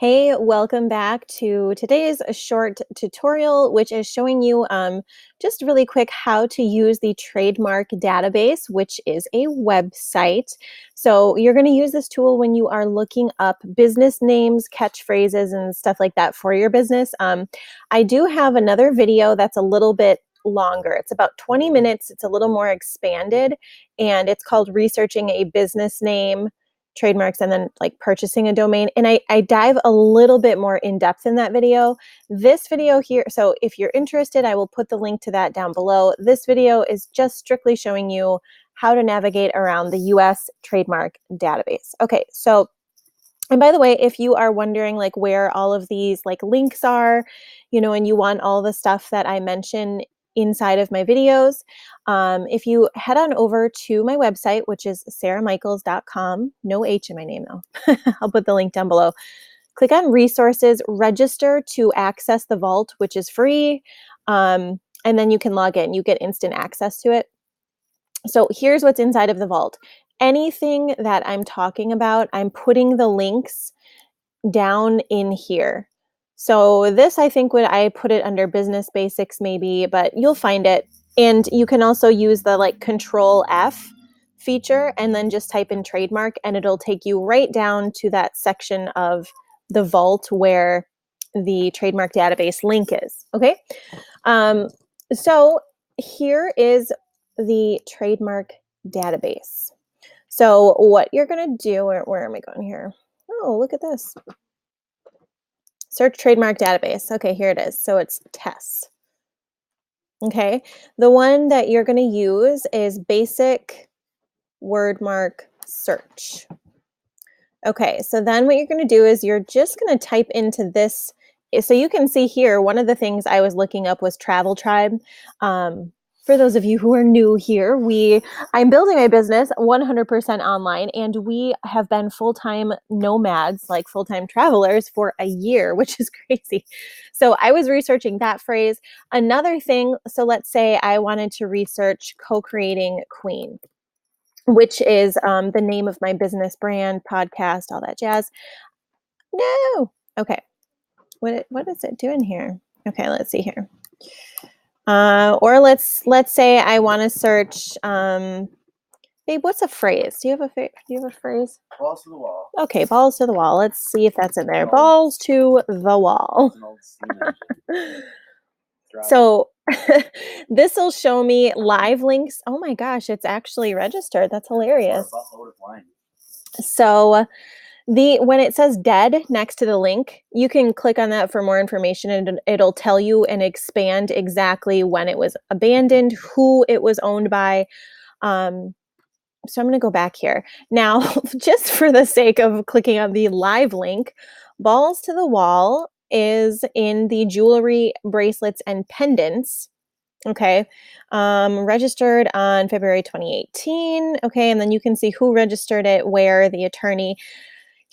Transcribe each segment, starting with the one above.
Hey, welcome back to today's short tutorial, which is showing you just really quick how to use the Trademark database, which is a website. So you're going to use this tool when you are looking up business names, catchphrases, and stuff like that for your business. I do have another video that's a little bit longer. It's about 20 minutes. It's a little more expanded, and it's called Researching a Business Name, Trademarks, and then like purchasing a domain. And I dive a little bit more in depth in that video. This video here, so if you're interested, I will put the link to that down below. This video is just strictly showing you how to navigate around the US trademark database. Okay, so, and by the way, if you are wondering like where all of these like links are, and you want all the stuff that I mention inside of my videos, if you head on over to my website, which is saramichaels.com, no H in my name though. I'll put the link down below. Click on resources, register to access the vault, which is free. And then you can log in, you get instant access to it. So here's what's inside of the vault. Anything that I'm talking about, I'm putting the links down in here. So this, I think, would I put it under business basics maybe, but you'll find it. And you can also use the like Control F feature and then just type in trademark and it'll take you right down to that section of the vault where the trademark database link is. Okay. So here is the trademark database. So what you're going to do, where am I going here? Oh, look at this. Search trademark database. Okay, here it is. So it's TESS. Okay, the one that you're going to use is basic wordmark search. Okay, so then what you're going to do is you're just going to type into this. So you can see here, one of the things I was looking up was Travel Tribe. For those of you who are new here, I'm building my business 100% online, and we have been full-time nomads, like full-time travelers for a year, which is crazy. So I was researching that phrase. Another thing, so let's say I wanted to research co-creating queen, which is the name of my business brand, podcast, all that jazz. No. Okay. What is it doing here? Okay, let's see here. Or let's say I want to search, babe, what's a phrase? Do you have a phrase? Balls to the wall. Okay, balls to the wall. Let's see if that's in there. Balls to the wall. So this will show me live links. Oh my gosh, it's actually registered. That's hilarious. So when it says dead next to the link, you can click on that for more information and it'll tell you and expand exactly when it was abandoned, who it was owned by. So I'm going to go back here. Now, just for the sake of clicking on the live link, balls to the wall is in the jewelry, bracelets, and pendants. Okay. Registered on February 2018. Okay. And then you can see who registered it, where, the attorney.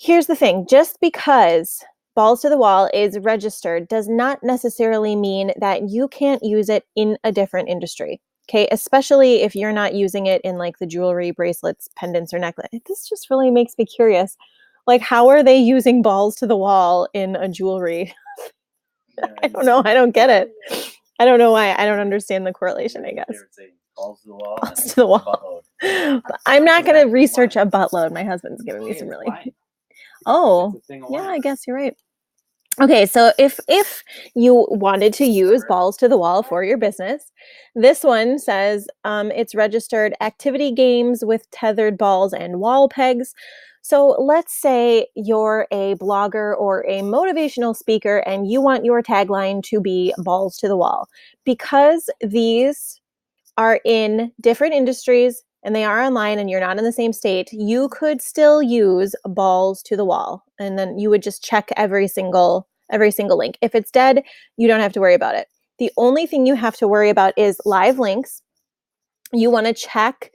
Here's the thing, just because balls to the wall is registered does not necessarily mean that you can't use it in a different industry. Okay, especially if you're not using it in like the jewelry, bracelets, pendants, or necklace. This just really makes me curious. Like, how are they using balls to the wall in a jewelry? I don't know. I don't get it. I don't know why. I don't understand the correlation, I guess. Balls to the wall. Balls to the wall. I'm not going to research a buttload. My husband's giving me some really... Oh, yeah, I guess you're right. Okay, so if you wanted to use balls to the wall for your business, this one says it's registered activity games with tethered balls and wall pegs. So let's say you're a blogger or a motivational speaker and you want your tagline to be balls to the wall. Because these are in different industries, and they are online and you're not in the same state, you could still use balls to the wall. And then you would just check every single link. If it's dead, you don't have to worry about it. The only thing you have to worry about is live links. You want to check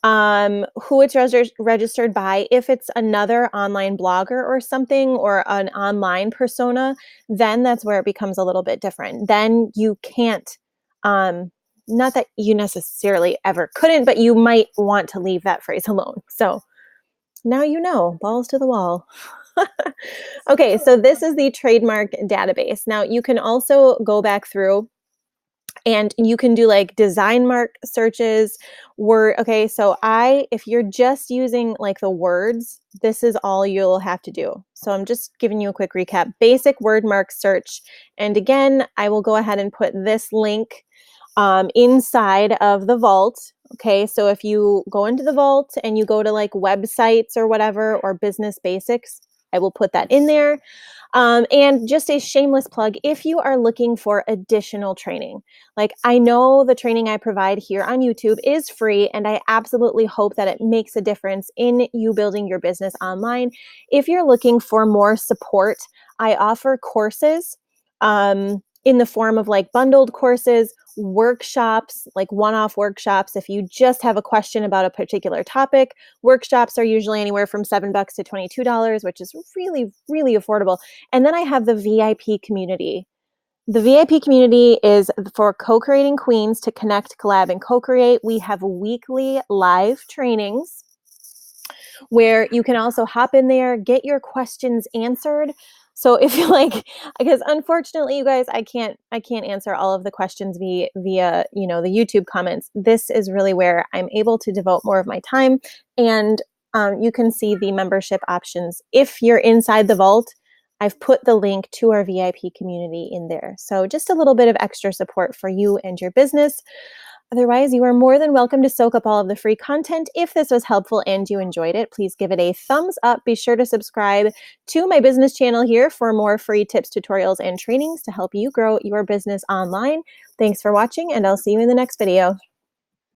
who it's registered by. If it's another online blogger or something, or an online persona, then that's where it becomes a little bit different. Then you can't, not that you necessarily ever couldn't, but you might want to leave that phrase alone. So now you know, balls to the wall. Okay, so this is the trademark database. Now you can also go back through and you can do like design mark searches, word. Okay, so if you're just using like the words, this is all you'll have to do. So I'm just giving you a quick recap. Basic word mark search. And again, I will go ahead and put this link inside of the vault. Okay, so if you go into the vault and you go to like websites or whatever, or business basics, I will put that in there. And just a shameless plug, if you are looking for additional training, like I know the training I provide here on YouTube is free, and I absolutely hope that it makes a difference in you building your business online. If you're looking for more support, I offer courses in the form of like bundled courses, workshops, like one-off workshops. If you just have a question about a particular topic, workshops are usually anywhere from $7 to $22, which is really, really affordable. And then I have the VIP community. The VIP community is for co-creating queens to connect, collab, and co-create. We have weekly live trainings where you can also hop in there, get your questions answered. So if you like, because unfortunately, you guys, I can't answer all of the questions via the YouTube comments. This is really where I'm able to devote more of my time, and you can see the membership options. If you're inside the vault, I've put the link to our VIP community in there. So just a little bit of extra support for you and your business. Otherwise, you are more than welcome to soak up all of the free content. If this was helpful and you enjoyed it, please give it a thumbs up. Be sure to subscribe to my business channel here for more free tips, tutorials, and trainings to help you grow your business online. Thanks for watching, and I'll see you in the next video.